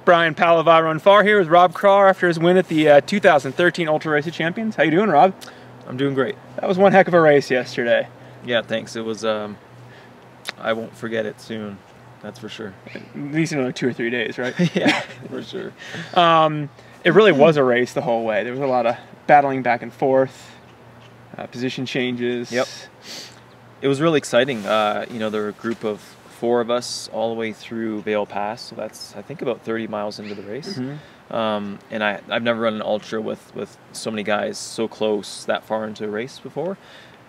Brian Palavai Run Far here with Rob Krar after his win at the 2013 Ultra Race of Champions. How you doing, Rob? I'm doing great. That was one heck of a race yesterday. Yeah, thanks. It was, I won't forget it soon. That's for sure. At least in like 2 or 3 days, right? Yeah, for sure. It really was a race the whole way. There was a lot of battling back and forth, position changes. Yep. It was really exciting. You know, there were a group of 4 of us all the way through Vail Pass, so that's, I think, about 30 miles into the race. Mm-hmm. And I've never run an ultra with so many guys so close that far into a race before.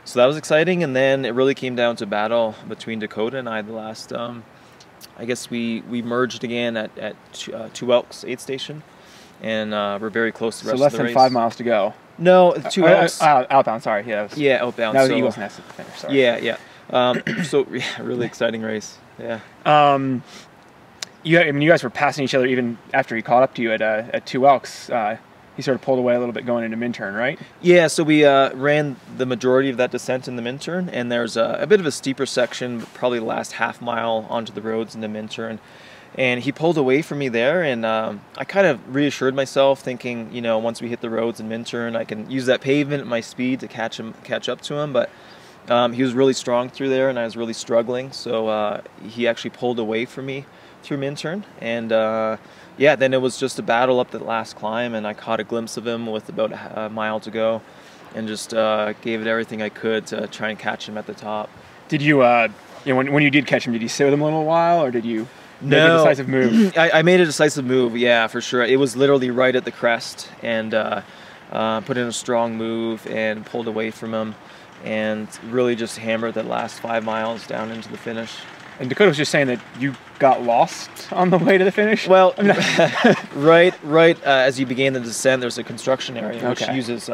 So that was exciting, and then it really came down to battle between Dakota and I the last, I guess we merged again at Two Elks aid station, and we're very close to the rest of the race. So less than 5 miles to go. No, Two Elks. Outbound, sorry. Yeah, outbound. That was Eagles Nest at the finish, sorry. Yeah. So yeah, really exciting race. Yeah. You guys were passing each other even after he caught up to you at Two Elks. He sort of pulled away a little bit going into Minturn, right? Yeah, so we ran the majority of that descent in the Minturn, and there's a bit of a steeper section, probably the last half mile onto the roads into Minturn. And he pulled away from me there, and I kind of reassured myself, thinking, you know, once we hit the roads in Minturn, I can use that pavement at my speed to catch up to him. But he was really strong through there, and I was really struggling. So he actually pulled away from me through Minturn, and yeah, then it was just a battle up that last climb, and I caught a glimpse of him with about a mile to go, and just gave it everything I could to try and catch him at the top. Did you, you know, when you did catch him, did you sit with him a little while, or did you make a decisive move? I made a decisive move, yeah, for sure. It was literally right at the crest, and put in a strong move and pulled away from him, and really just hammered that last 5 miles down into the finish. And Dakota was just saying that you got lost on the way to the finish? Well, right as you began the descent, there's a construction area which uses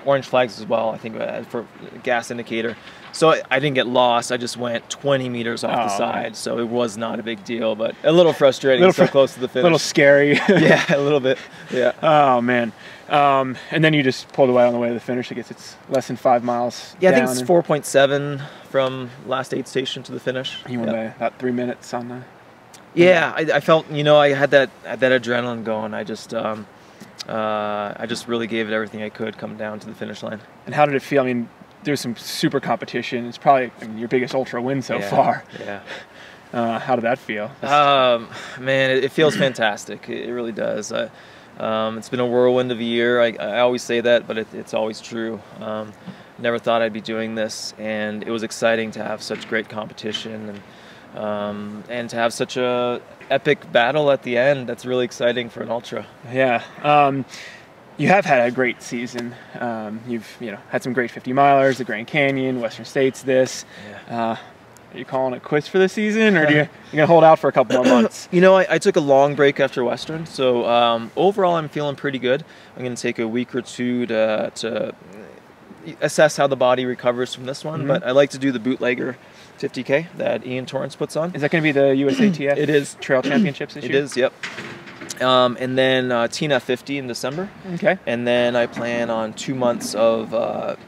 orange flags as well, I think, for gas indicator. So I didn't get lost. I just went 20 meters off the side, so it was not a big deal, but a little frustrating, so close to the finish. A little scary. Yeah, a little bit. Yeah. Oh, man. And then you just pulled away on the way to the finish. I guess it's less than 5 miles. Yeah, I think it's 4.7 from last aid station to the finish. You went by about 3 minutes on the... Yeah, I felt, you know, I had that adrenaline going. I just really gave it everything I could coming down to the finish line. And how did it feel? I mean, there's some super competition. It's probably, I mean, your biggest ultra win so far. Yeah. How did that feel? Man, it feels fantastic. It really does. It's been a whirlwind of a year. I always say that, but it's always true. Never thought I'd be doing this, and it was exciting to have such great competition and to have such a epic battle at the end. That's really exciting for an ultra. Yeah. You have had a great season. You've had some great 50 milers, the Grand Canyon, Western States. Are you calling it quits for the season, or you're gonna hold out for a couple more months? You know, I took a long break after Western, so overall I'm feeling pretty good. I'm gonna take a week or two to assess how the body recovers from this one. But I like to do the bootlegger 50K that Ian Torrance puts on. Is that going to be the USATF? It is. Trail Championships this year? It is, yep. And then TNF 50 in December. Okay. And then I plan on 2 months of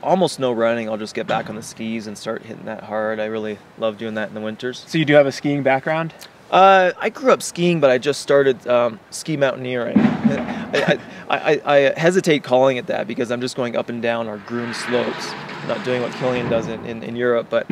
almost no running. I'll just get back on the skis and start hitting that hard. I really love doing that in the winters. So you do have a skiing background? I grew up skiing, but I just started ski mountaineering. I hesitate calling it that because I'm just going up and down our groomed slopes, not doing what Killian does in Europe, but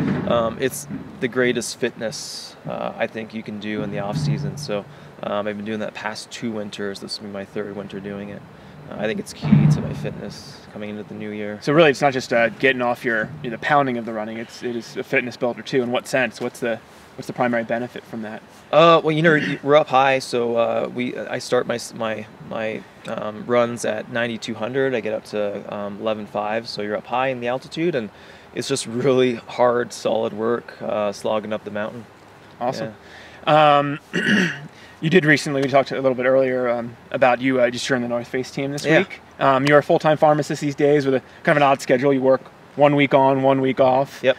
it's the greatest fitness I think you can do in the off season. So I've been doing that past 2 winters. This will be my 3rd winter doing it. I think it's key to my fitness coming into the new year. So really, it's not just getting off the pounding of the running. It is a fitness builder too. In what sense? What's the primary benefit from that? Well, you know, we're up high, so I start my runs at 9,200. I get up to 11,500, so you're up high in the altitude, and it's just really hard, solid work, slogging up the mountain. Awesome. Yeah. You did recently, we talked a little bit earlier about you just joining the North Face team this week. You're a full-time pharmacist these days with a kind of an odd schedule. You work 1 week on, 1 week off. Yep.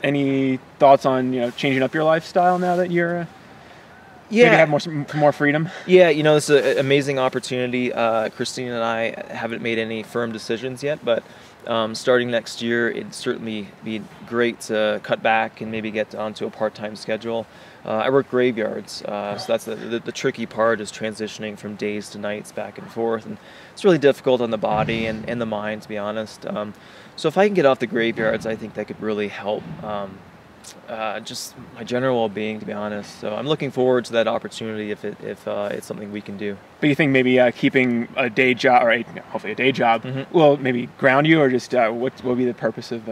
Any thoughts on changing up your lifestyle now that you're maybe have more freedom? Yeah, you know, this is an amazing opportunity. Christine and I haven't made any firm decisions yet, but starting next year, it'd certainly be great to cut back and maybe get onto a part-time schedule. I work graveyards, so that's the tricky part, is transitioning from days to nights back and forth, and it's really difficult on the body and the mind, to be honest. So if I can get off the graveyards, I think that could really help just my general well-being, to be honest. So I'm looking forward to that opportunity if it's something we can do. But you think maybe keeping a day job, or hopefully a day job, will maybe ground you, or just what will be the purpose of?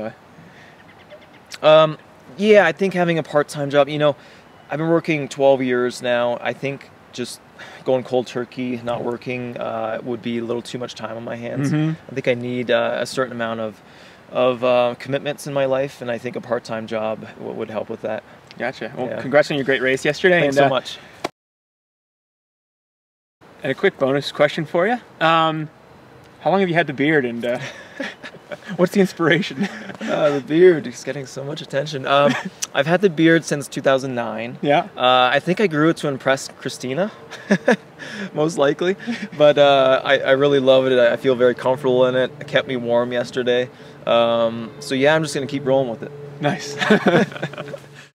Yeah, I think having a part-time job. I've been working 12 years now. I think just going cold turkey, not working, would be a little too much time on my hands. I think I need a certain amount of commitments in my life, and I think a part-time job would help with that. Gotcha. Well, congrats on your great race yesterday. Thanks so much. And a quick bonus question for you. How long have you had the beard, and what's the inspiration? The beard is getting so much attention. I've had the beard since 2009. Yeah. I think I grew it to impress Christina, most likely. But I really love it. I feel very comfortable in it. It kept me warm yesterday. So yeah, I'm just going to keep rolling with it. Nice.